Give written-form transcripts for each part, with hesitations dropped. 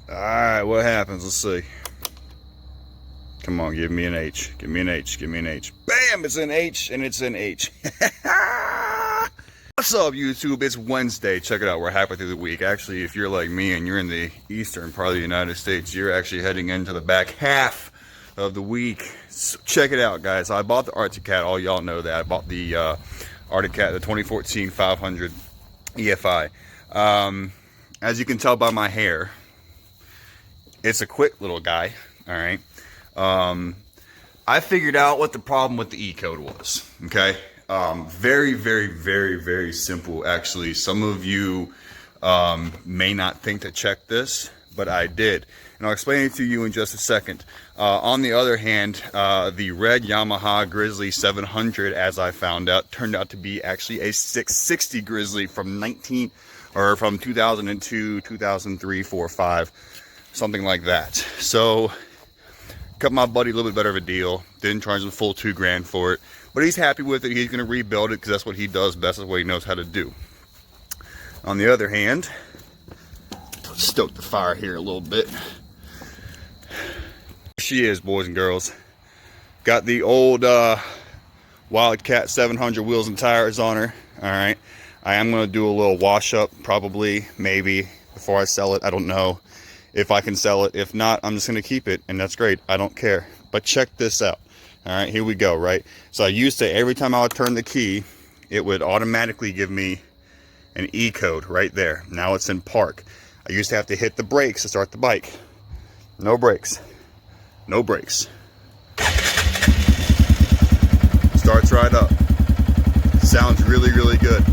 Alright, what happens? Let's see. Come on, give me an H. Give me an H. Give me an H. Bam! It's an H, and it's an H. What's up, YouTube? It's Wednesday. Check it out. We're halfway through the week. Actually, if you're like me and you're in the eastern part of the United States, you're actually heading into the back half of the week. So check it out, guys. I bought the Arctic Cat. All y'all know that. I bought the Arctic Cat, the 2014 500 EFI. As you can tell by my hair, it's a quick little guy. All right. I figured out what the problem with the E code was. Okay. Very, very, very, very simple. Actually, some of you may not think to check this, but I did, and I'll explain it to you in just a second. On the other hand, the red Yamaha Grizzly 700, as I found out, turned out to be actually a 660 Grizzly from 2002, 2003, 4, 5, something like that. So got my buddy a little bit better of a deal. Didn't charge him the full $2 grand for it, but he's happy with it. He's going to rebuild it because that's what he does best. That's what he knows how to do. On the other hand, stoke the fire here a little bit. She is, boys and girls. Got the old Wildcat 700 wheels and tires on her. All right, I am going to do a little wash up, probably, maybe, before I sell it. I don't know if I can sell it. If not, I'm just going to keep it, and that's great. I don't care. But check this out. All right, here we go, right? So I used to, every time I would turn the key, it would automatically give me an E code right there. Now it's in park. I used to have to hit the brakes to start the bike. No brakes. No brakes. Starts right up. Sounds really, really good.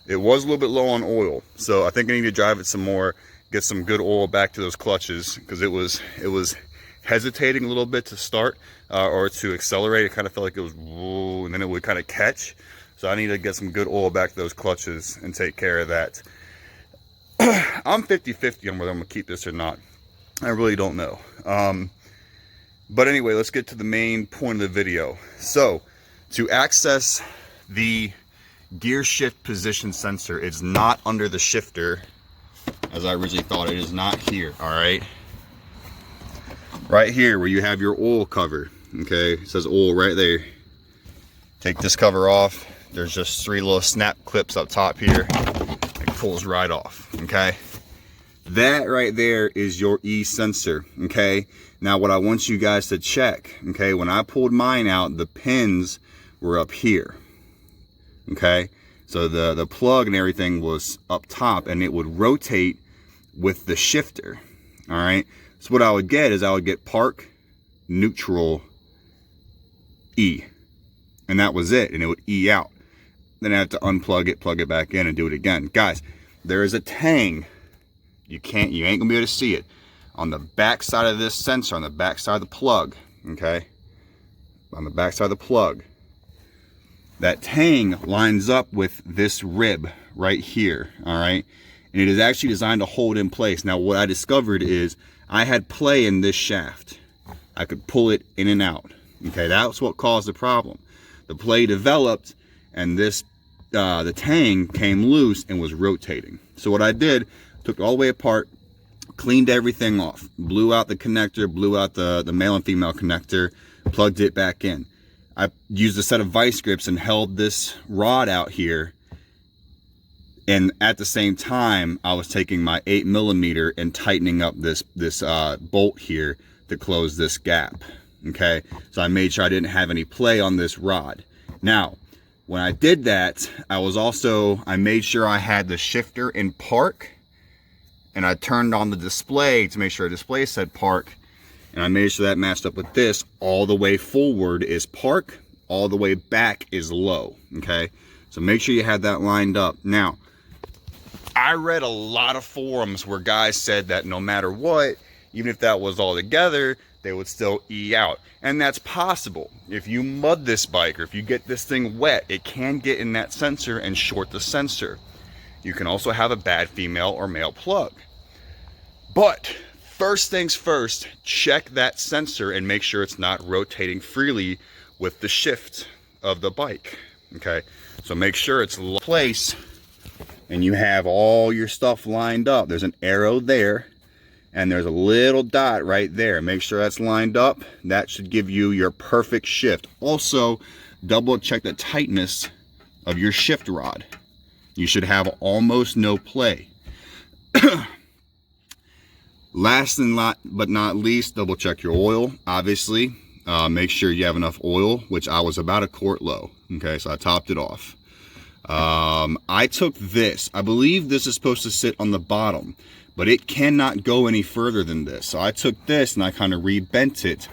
It was a little bit low on oil, so I think I need to drive it some more, get some good oil back to those clutches, because it was hesitating a little bit to start or to accelerate. It kind of felt like it was whoa, and then it would kind of catch. So I need to get some good oil back to those clutches and take care of that. I'm 50-50 on whether I'm gonna keep this or not. I really don't know. But anyway, let's get to the main point of the video. So to access the gear shift position sensor, it's not under the shifter as I originally thought. It is not here. All right, right here where you have your oil cover. Okay, it says oil right there. Take this cover off. There's just 3 little snap clips up top here. It pulls right off. Okay, that right there is your E sensor. Okay, now what I want you guys to check, okay, when I pulled mine out, the pins were up here. Okay, so the plug and everything was up top, and it would rotate with the shifter. All right, so what I would get is I would get park, neutral, E, and that was it, and it would E out. Then I have to unplug it, plug it back in, and do it again. Guys, there is a tang. You ain't gonna be able to see it on the back side of this sensor, on the back side of the plug. Okay, on the back side of the plug. That tang lines up with this rib right here, all right? And it is actually designed to hold in place. Now, what I discovered is I had play in this shaft. I could pull it in and out, okay? That's what caused the problem. The play developed, and this, the tang came loose and was rotating. So what I did, took it all the way apart, cleaned everything off, blew out the connector, blew out the male and female connector, plugged it back in. I used a set of vice grips and held this rod out here, and at the same time I was taking my 8mm and tightening up this bolt here to close this gap. Okay, so I made sure I didn't have any play on this rod. Now when I did that, I made sure I had the shifter in park, and I turned on the display to make sure the display said park. And I made sure that matched up with this. All the way forward is park, all the way back is low, okay? So make sure you have that lined up. Now, I read a lot of forums where guys said that no matter what, even if that was all together, they would still E out. And that's possible. If you mud this bike, or if you get this thing wet, it can get in that sensor and short the sensor. You can also have a bad female or male plug. But first things first, check that sensor and make sure it's not rotating freely with the shift of the bike. Okay, so make sure it's in place and you have all your stuff lined up, there's an arrow there and there's a little dot right there. Make sure that's lined up. That should give you your perfect shift. Also, double check the tightness of your shift rod. You should have almost no play. Last but not least, double check your oil. Obviously, make sure you have enough oil, which I was about a quart low. Okay, so I topped it off. I took this. I believe this is supposed to sit on the bottom, but it cannot go any further than this. So I took this and I kind of rebent it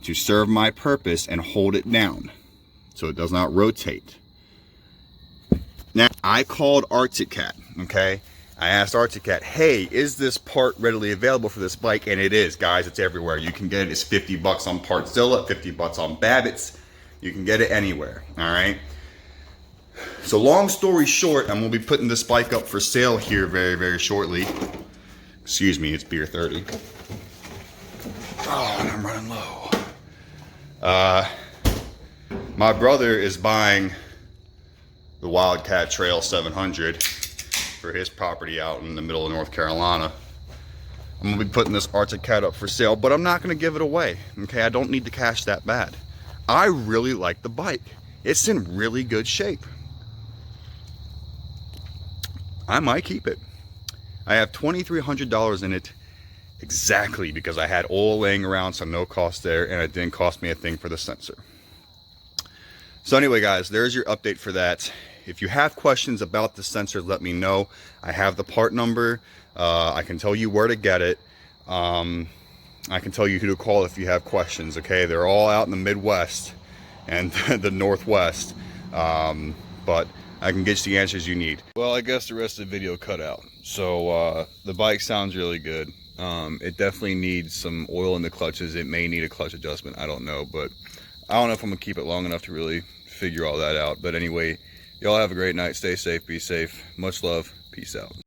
to serve my purpose and hold it down so it does not rotate. Now, I called Arctic Cat, okay? I asked Arctic Cat, hey, is this part readily available for this bike? And it is, guys, it's everywhere. You can get it, it's 50 bucks on Partzilla, 50 bucks on Babbitt's. You can get it anywhere, all right? So long story short, I'm gonna be putting this bike up for sale here very, very shortly. Excuse me, it's beer 30. Oh, and I'm running low. My brother is buying the Wildcat Trail 700 for his property out in the middle of North Carolina. I'm gonna be putting this Arctic Cat up for sale, but I'm not gonna give it away, okay? I don't need the cash that bad. I really like the bike. It's in really good shape. I might keep it. I have $2,300 in it exactly because I had oil laying around, so no cost there, and it didn't cost me a thing for the sensor. So anyway, guys, there's your update for that. If you have questions about the sensor, let me know. I have the part number. I can tell you where to get it. I can tell you who to call if you have questions, okay? They're all out in the Midwest and the Northwest, but I can get you the answers you need. Well, I guess the rest of the video cut out. So the bike sounds really good. It definitely needs some oil in the clutches. It may need a clutch adjustment. I don't know, but I don't know if I'm gonna keep it long enough to really figure all that out. But anyway, y'all have a great night. Stay safe, be safe. Much love. Peace out.